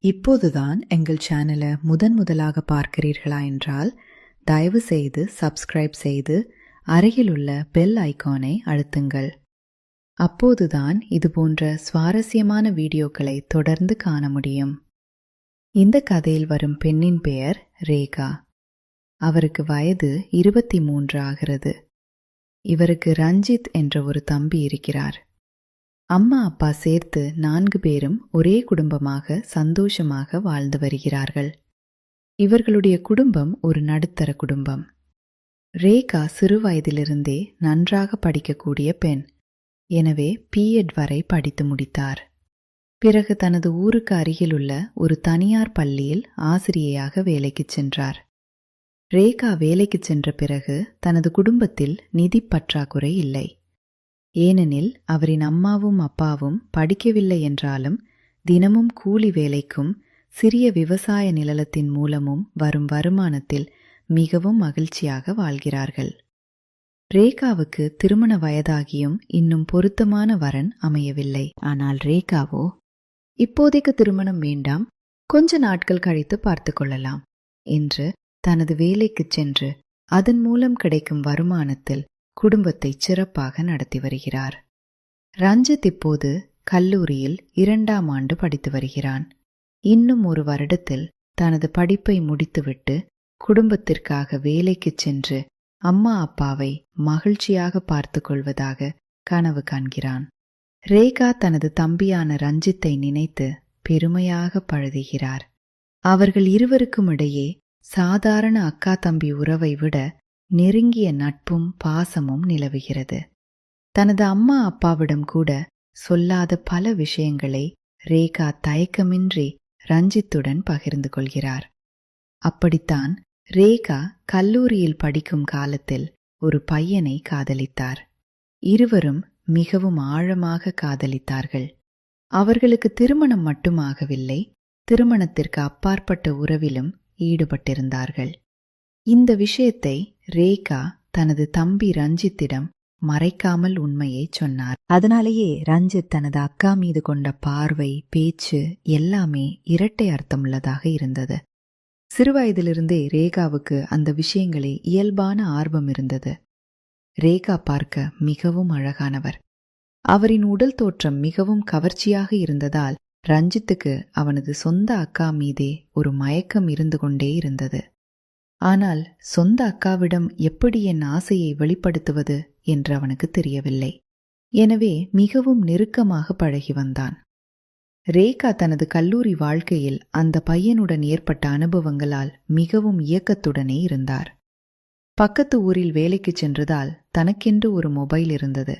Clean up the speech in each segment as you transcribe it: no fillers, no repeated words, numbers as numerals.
இப்போதுதான் எங்கள் சேனலை முதலாக பார்க்கிறீர்களா என்றால் தயவு செய்து சப்ஸ்கிரைப் செய்து அருகிலுள்ள பெல் ஐகானை அழுத்துங்கள். அப்போதுதான் இதுபோன்ற சுவாரஸ்யமான வீடியோக்களை தொடர்ந்து காண முடியும். இந்த கதையில் வரும் பெண்ணின் பெயர் ரேகா. அவருக்கு வயது 23 ஆகிறது. இவருக்கு ரஞ்சித் என்ற ஒரு தம்பி இருக்கிறார். அம்மா அப்பா சேர்த்து 4 பேரும் ஒரே குடும்பமாக சந்தோஷமாக வாழ்ந்து வருகிறார்கள். இவர்களுடைய குடும்பம் ஒரு நடுத்தர குடும்பம். ரேகா சிறு வயதிலிருந்தே நன்றாக படிக்கக்கூடிய பெண். எனவே பிஎட் வரை படித்து முடித்தார். பிறகு தனது ஊருக்கு அருகிலுள்ள ஒரு தனியார் பள்ளியில் ஆசிரியையாக வேலைக்கு சென்றார். ரேகா வேலைக்கு சென்ற பிறகு தனது குடும்பத்தில் நிதி பற்றாக்குறை இல்லை. ஏனெனில் அவரின் அம்மாவும் அப்பாவும் படிக்கவில்லை என்றாலும் தினமும் கூலி வேலைக்கும் சிறிய விவசாய நிலத்தின் மூலமும் வரும் வருமானத்தில் மிகவும் மகிழ்ச்சியாக வாழ்கிறார்கள். ரேகாவுக்கு திருமண வயதாகியும் இன்னும் பொருத்தமான வரன் அமையவில்லை. ஆனால் ரேகாவோ இப்போதைக்கு திருமணம் வேண்டாம், கொஞ்ச நாட்கள் கழித்து பார்த்து கொள்ளலாம் என்று தனது வேலைக்கு சென்று அதன் மூலம் கிடைக்கும் வருமானத்தில் குடும்பத்தை சிறப்பாக நடத்தி வருகிறார். ரஞ்சித் இப்போது கல்லூரியில் 2ஆம் ஆண்டு படித்து வருகிறான். இன்னும் ஒரு வருடத்தில் தனது படிப்பை முடித்துவிட்டு குடும்பத்திற்காக வேலைக்கு சென்று அம்மா அப்பாவை மகிழ்ச்சியாக பார்த்து கொள்வதாக கனவு காண்கிறான். ரேகா தனது தம்பியான ரஞ்சித்தை நினைத்து பெருமையாக பழகுகிறார். அவர்கள் இருவருக்கும் இடையே சாதாரண அக்கா தம்பி உறவை விட நெருங்கிய நட்பும் பாசமும் நிலவுகிறது. தனது அம்மா அப்பாவிடம் கூட சொல்லாத பல விஷயங்களை ரேகா தயக்கமின்றி ரஞ்சித்துடன் பகிர்ந்து கொள்கிறார். அப்படித்தான் ரேகா கல்லூரியில் படிக்கும் காலத்தில் ஒரு பையனை காதலித்தார். இருவரும் மிகவும் ஆழமாக காதலித்தார்கள். அவர்களுக்கு திருமணம் மட்டுமாகவில்லை, திருமணத்திற்கு அப்பாற்பட்ட உறவிலும் ஈடுபட்டிருந்தார்கள். இந்த விஷயத்தை ரேகா தனது தம்பி ரஞ்சித்திடம் மறைக்காமல் உண்மையை சொன்னார். அதனாலேயே ரஞ்சித் தனது அக்கா மீது கொண்ட பார்வை, பேச்சு எல்லாமே இரட்டை அர்த்தமுள்ளதாக இருந்தது. சிறுவயதிலிருந்தே ரேகாவுக்கு அந்த விஷயங்களில் இயல்பான ஆர்வம் இருந்தது. ரேகா பார்க்க மிகவும் அழகானவர். அவரின் உடல் தோற்றம் மிகவும் கவர்ச்சியாக இருந்ததால் ரஞ்சித்துக்கு அவனது சொந்த அக்கா மீதே ஒரு மயக்கம் இருந்து கொண்டே இருந்தது. ஆனால் சொந்த அக்காவிடம் எப்படி என் ஆசையை வெளிப்படுத்துவது என்று அவனுக்கு தெரியவில்லை. எனவே மிகவும் நெருக்கமாக பழகி வந்தான். ரேகா தனது கல்லூரி வாழ்க்கையில் அந்த பையனுடன் ஏற்பட்ட அனுபவங்களால் மிகவும் இயக்கத்துடனே இருந்தார். பக்கத்து ஊரில் வேலைக்கு சென்றதால் தனக்கென்று ஒரு மொபைல் இருந்தது.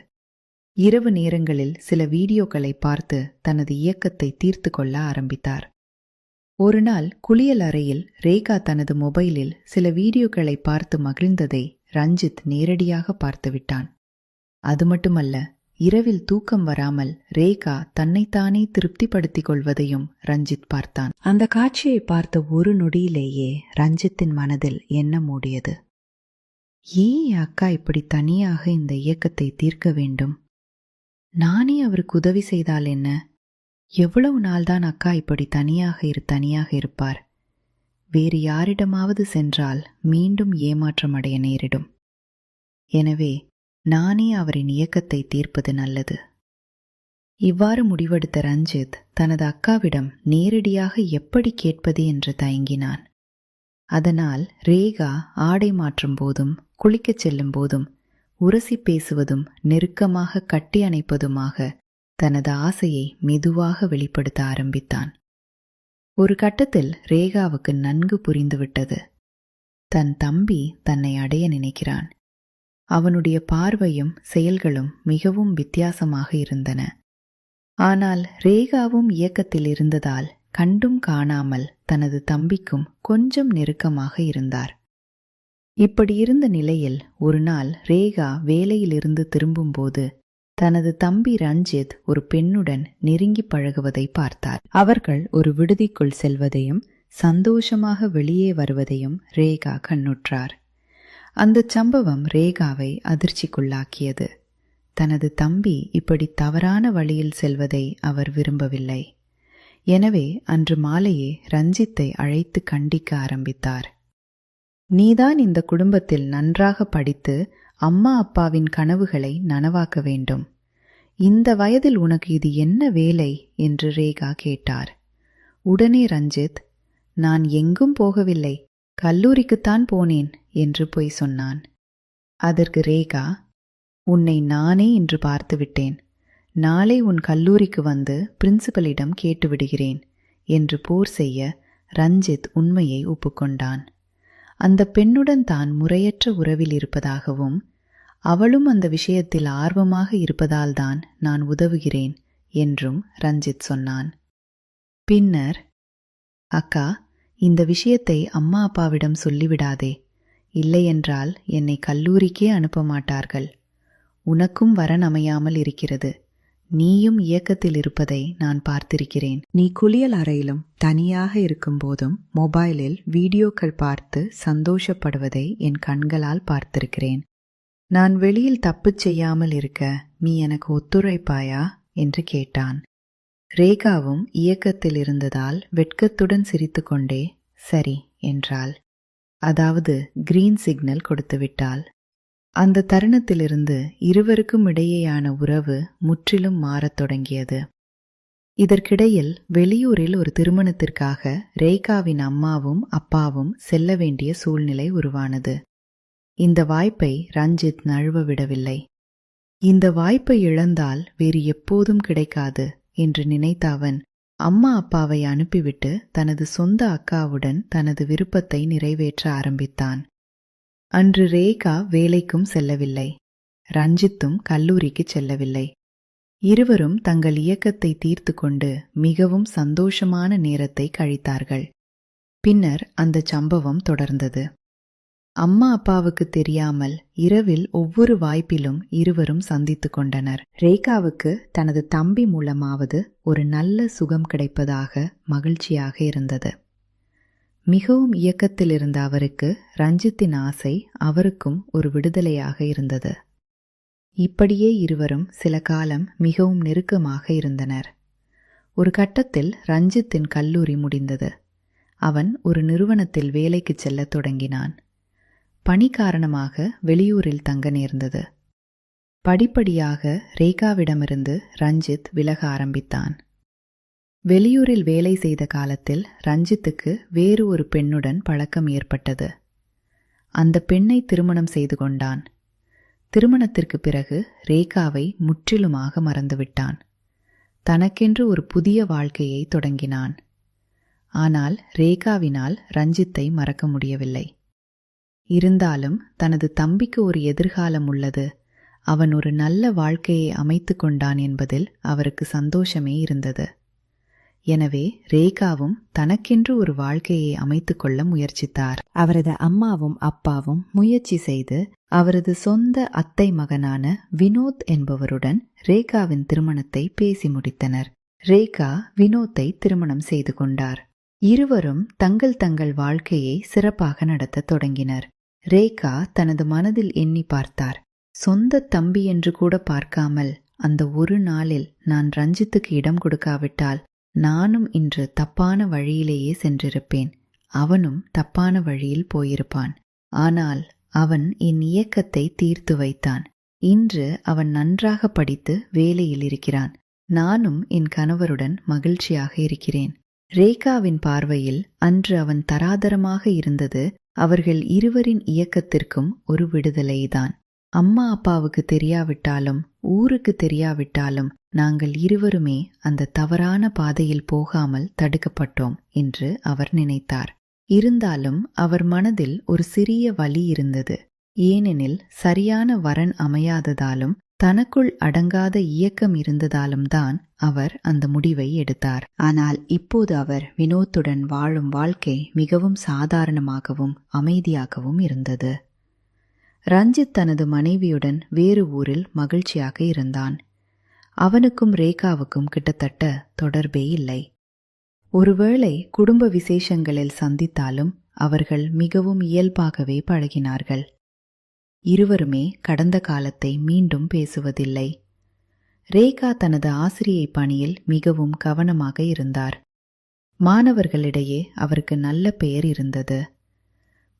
இரவு நேரங்களில் சில வீடியோக்களை பார்த்து தனது இயக்கத்தை தீர்த்து கொள்ள ஆரம்பித்தார். ஒரு நாள் குளியல் அறையில் ரேகா தனது மொபைலில் சில வீடியோக்களை பார்த்து மகிழ்ந்ததை ரஞ்சித் நேரடியாக பார்த்துவிட்டான். அது மட்டுமல்ல, இரவில் தூக்கம் வராமல் ரேகா தன்னைத்தானே திருப்திப்படுத்திக் கொள்வதையும் ரஞ்சித் பார்த்தான். அந்த காட்சியை பார்த்த ஒரு நொடியிலேயே ரஞ்சித்தின் மனதில் எண்ணம் ஓடியது. ஏன் அக்கா இப்படி தனியாக இந்த இயக்கத்தை தீர்க்க வேண்டும்? நானே அவருக்கு உதவி செய்தால் என்ன? எவ்வளவு நாள்தான் அக்கா இப்படி தனியாக இருப்பார்? வேறு யாரிடமாவது சென்றால் மீண்டும் ஏமாற்றம் அடைய நேரிடும். எனவே நானே அவரின் இயக்கத்தை தீர்ப்பது நல்லது. இவ்வாறு முடிவெடுத்த ரஞ்சித் தனது அக்காவிடம் நேரடியாக எப்படி கேட்பது என்று தயங்கினான். அதனால் ரேகா ஆடை மாற்றும் போதும் குளிக்கச் செல்லும் போதும் உரசி பேசுவதும் நெருக்கமாக கட்டி அணைப்பதுமாக தனது ஆசையை மெதுவாக வெளிப்படுத்த ஆரம்பித்தான். ஒரு கட்டத்தில் ரேகாவுக்கு நன்கு புரிந்துவிட்டது. தன் தம்பி தன்னை அடைய நினைக்கிறான். அவனுடைய பார்வையும் செயல்களும் மிகவும் வித்தியாசமாக இருந்தன. ஆனால் ரேகாவும் இயக்கத்தில் இருந்ததால் கண்டும் காணாமல் தனது தம்பிக்கும் கொஞ்சம் நெருக்கமாக இருந்தார். இப்படி இருந்த நிலையில் ஒரு நாள் ரேகா வேலையிலிருந்து திரும்பும்போது தனது தம்பி ரஞ்சித் ஒரு பெண்ணுடன் நெருங்கி பழகுவதை பார்த்தார். அவர்கள் ஒரு விடுதிக்குள் செல்வதையும் சந்தோஷமாக வெளியே வருவதையும் ரேகா கண்ணுற்றார். அந்த சம்பவம் ரேகாவை அதிர்ச்சிக்குள்ளாக்கியது. தனது தம்பி இப்படி தவறான வழியில் செல்வதை அவர் விரும்பவில்லை. எனவே அன்று மாலையே ரஞ்சித்தை அழைத்து கண்டிக்க ஆரம்பித்தார். நீதான் இந்த குடும்பத்தில் நன்றாக படித்து அம்மா அப்பாவின் கனவுகளை நனவாக்க வேண்டும். இந்த வயதில் உனக்கு இது என்ன வேலை என்று ரேகா கேட்டார். உடனே ரஞ்சித், நான் எங்கும் போகவில்லை, கல்லூரிக்குத்தான் போனேன் என்று பொய் சொன்னான். அதற்கு ரேகா, உன்னை நானே இன்று பார்த்துவிட்டேன், நாளை உன் கல்லூரிக்கு வந்து பிரின்சிபலிடம் கேட்டுவிடுகிறேன் என்று போர் செய்ய ரஞ்சித் உண்மையை ஒப்புக்கொண்டான். அந்த பெண்ணுடன் தான் முறையற்ற உறவில் இருப்பதாகவும் அவளும் அந்த விஷயத்தில் ஆர்வமாக இருப்பதால்தான் நான் உதவுகிறேன் என்றும் ரஞ்சித் சொன்னான். பின்னர், அக்கா, இந்த விஷயத்தை அம்மா அப்பாவிடம் சொல்லிவிடாதே, இல்லையென்றால் என்னை கல்லூரிக்கே அனுப்ப மாட்டார்கள். உனக்கும் வரன் அமையாமல் இருக்கிறது, நீயும் இயக்கத்தில் இருப்பதை நான் பார்த்திருக்கிறேன். நீ குளியல் அறையிலும் தனியாக இருக்கும்போதும் மொபைலில் வீடியோக்கள் பார்த்து சந்தோஷப்படுவதை என் கண்களால் பார்த்திருக்கிறேன். நான் வெளியில் தப்பு செய்யாமல் இருக்க நீ எனக்கு ஒத்துழைப்பாயா என்று கேட்டான். ரேகாவும் இயக்கத்தில் இருந்ததால் வெட்கத்துடன் சிரித்துக்கொண்டே சரி என்றாள். அதாவது கிரீன் சிக்னல் கொடுத்துவிட்டாள். அந்த தருணத்திலிருந்து இருவருக்கும் இடையேயான உறவு முற்றிலும் மாறத் தொடங்கியது. இதற்கிடையில் வெளியூரில் ஒரு திருமணத்திற்காக ரேகாவின் அம்மாவும் அப்பாவும் செல்ல வேண்டிய சூழ்நிலை உருவானது. இந்த வாய்ப்பை ரஞ்சித் நழுவ விடவில்லை. இந்த வாய்ப்பை இழந்தால் வேறு எப்போதும் கிடைக்காது என்று நினைத்த அவன் அம்மா அப்பாவை அனுப்பிவிட்டு தனது சொந்த அக்காவுடன் தனது விருப்பத்தை நிறைவேற்ற ஆரம்பித்தான். அன்று ரேகா வேலைக்கும் செல்லவில்லை, ரஞ்சித்தும் கல்லூரிக்கு செல்லவில்லை. இருவரும் தங்கள் இயக்கத்தை தீர்த்து கொண்டு மிகவும் சந்தோஷமான நேரத்தை கழித்தார்கள். பின்னர் அந்த சம்பவம் தொடர்ந்தது. அம்மா அப்பாவுக்கு தெரியாமல் இரவில் ஒவ்வொரு வாய்ப்பிலும் இருவரும் சந்தித்து கொண்டனர். ரேகாவுக்கு தனது தம்பி மூலமாவது ஒரு நல்ல சுகம் கிடைப்பதாக மகிழ்ச்சியாக இருந்தது. மிகவும் இயக்கத்தில் இருந்த அவருக்கு ரஞ்சித்தின் ஆசை அவருக்கும் ஒரு விடுதலையாக இருந்தது. இப்படியே இருவரும் சில காலம் மிகவும் நெருக்கமாக இருந்தனர். ஒரு கட்டத்தில் ரஞ்சித்தின் கல்லூரி முடிந்தது. அவன் ஒரு நிறுவனத்தில் வேலைக்கு செல்லத் தொடங்கினான். பணி காரணமாக வெளியூரில் தங்க நேர்ந்தது. படிப்படியாக ரேகாவிடமிருந்து ரஞ்சித் விலக ஆரம்பித்தான். வெளியூரில் வேலை செய்த காலத்தில் ரஞ்சித்துக்கு வேறு ஒரு பெண்ணுடன் பழக்கம் ஏற்பட்டது. அந்த பெண்ணை திருமணம் செய்து கொண்டான். திருமணத்திற்கு பிறகு ரேகாவை முற்றிலுமாக மறந்துவிட்டான். தனக்கென்று ஒரு புதிய வாழ்க்கையை தொடங்கினான். ஆனால் ரேகாவினால் ரஞ்சித்தை மறக்க முடியவில்லை. இருந்தாலும் தனது தம்பிக்கு ஒரு எதிர்காலம் உள்ளது, அவன் ஒரு நல்ல வாழ்க்கையை அமைத்து கொண்டான் என்பதில் அவருக்கு சந்தோஷமே இருந்தது. எனவே ரேகாவும் தனக்கென்று ஒரு வாழ்க்கையை அமைத்துக் கொள்ள முயற்சித்தார். அவரது அம்மாவும் அப்பாவும் முயற்சி செய்து அவரது சொந்த அத்தை மகனான வினோத் என்பவருடன் ரேகாவின் திருமணத்தை பேசி முடித்தனர். ரேகா வினோத்தை திருமணம் செய்து கொண்டார். இருவரும் தங்கள் தங்கள் வாழ்க்கையை சிறப்பாக நடத்த தொடங்கினர். ரேகா தனது மனதில் எண்ணி பார்த்தார். சொந்த தம்பி என்று கூட பார்க்காமல் அந்த ஒரு நாளில் நான் ரஞ்சித்துக்கு இடம் கொடுக்காவிட்டால் நானும் இன்று தப்பான வழியிலேயே சென்றிருப்பேன், அவனும் தப்பான வழியில் போயிருப்பான். ஆனால் அவன் என் இயக்கத்தை தீர்த்து வைத்தான். இன்று அவன் நன்றாக படித்து வேலையில் இருக்கிறான். நானும் என் கணவருடன் மகிழ்ச்சியாக இருக்கிறேன். ரேகாவின் பார்வையில் அன்று அவன் தராதரமாக இருந்தது அவர்கள் இருவரின் இயக்கத்திற்கும் ஒரு விடுதலைதான். அம்மா அப்பாவுக்கு தெரியாவிட்டாலும் ஊருக்கு தெரியாவிட்டாலும் நாங்கள் இருவருமே அந்த தவறான பாதையில் போகாமல் தடுக்கப்பட்டோம் என்று அவர் நினைத்தார். இருந்தாலும் அவர் மனதில் ஒரு சிறிய வலி இருந்தது. ஏனெனில் சரியான வரன் அமையாததாலும் தனக்குள் அடங்காத இயக்கம் இருந்ததாலும் தான் அவர் அந்த முடிவை எடுத்தார். ஆனால் இப்போது அவர் வினோத்துடன் வாழும் வாழ்க்கை மிகவும் சாதாரணமாகவும் அமைதியாகவும் இருந்தது. ரஞ்சித் தனது மனைவியுடன் வேறு ஊரில் மகிழ்ச்சியாக இருந்தான். அவனுக்கும் ரேகாவுக்கும் கிட்டத்தட்ட தொடர்பே இல்லை. ஒருவேளை குடும்ப விசேஷங்களில் சந்தித்தாலும் அவர்கள் மிகவும் இயல்பாகவே பழகினார்கள். இருவருமே கடந்த காலத்தை மீண்டும் பேசுவதில்லை. ரேகா தனது ஆசிரியை பணியில் மிகவும் கவனமாக இருந்தார். மாணவர்களிடையே அவருக்கு நல்ல பெயர் இருந்தது.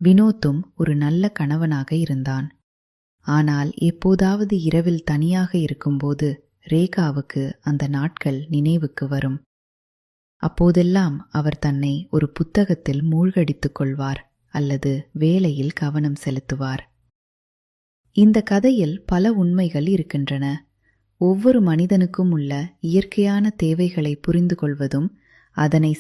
வினோத்தும் ஒரு நல்ல கணவனாக இருந்தான். ஆனால் எப்போதாவது இரவில் தனியாக இருக்கும்போது ரேகாவுக்கு அந்த நாட்கள் நினைவுக்கு வரும். அப்போதெல்லாம் அவர் தன்னை ஒரு புத்தகத்தில் மூழ்கடித்துக் கொள்வார் அல்லது வேலையில் கவனம் செலுத்துவார். இந்த கதையில் பல உண்மைகள் இருக்கின்றன. ஒவ்வொரு மனிதனுக்கும் உள்ள இயற்கையான தேவைகளை புரிந்து கொள்வதும் அதனை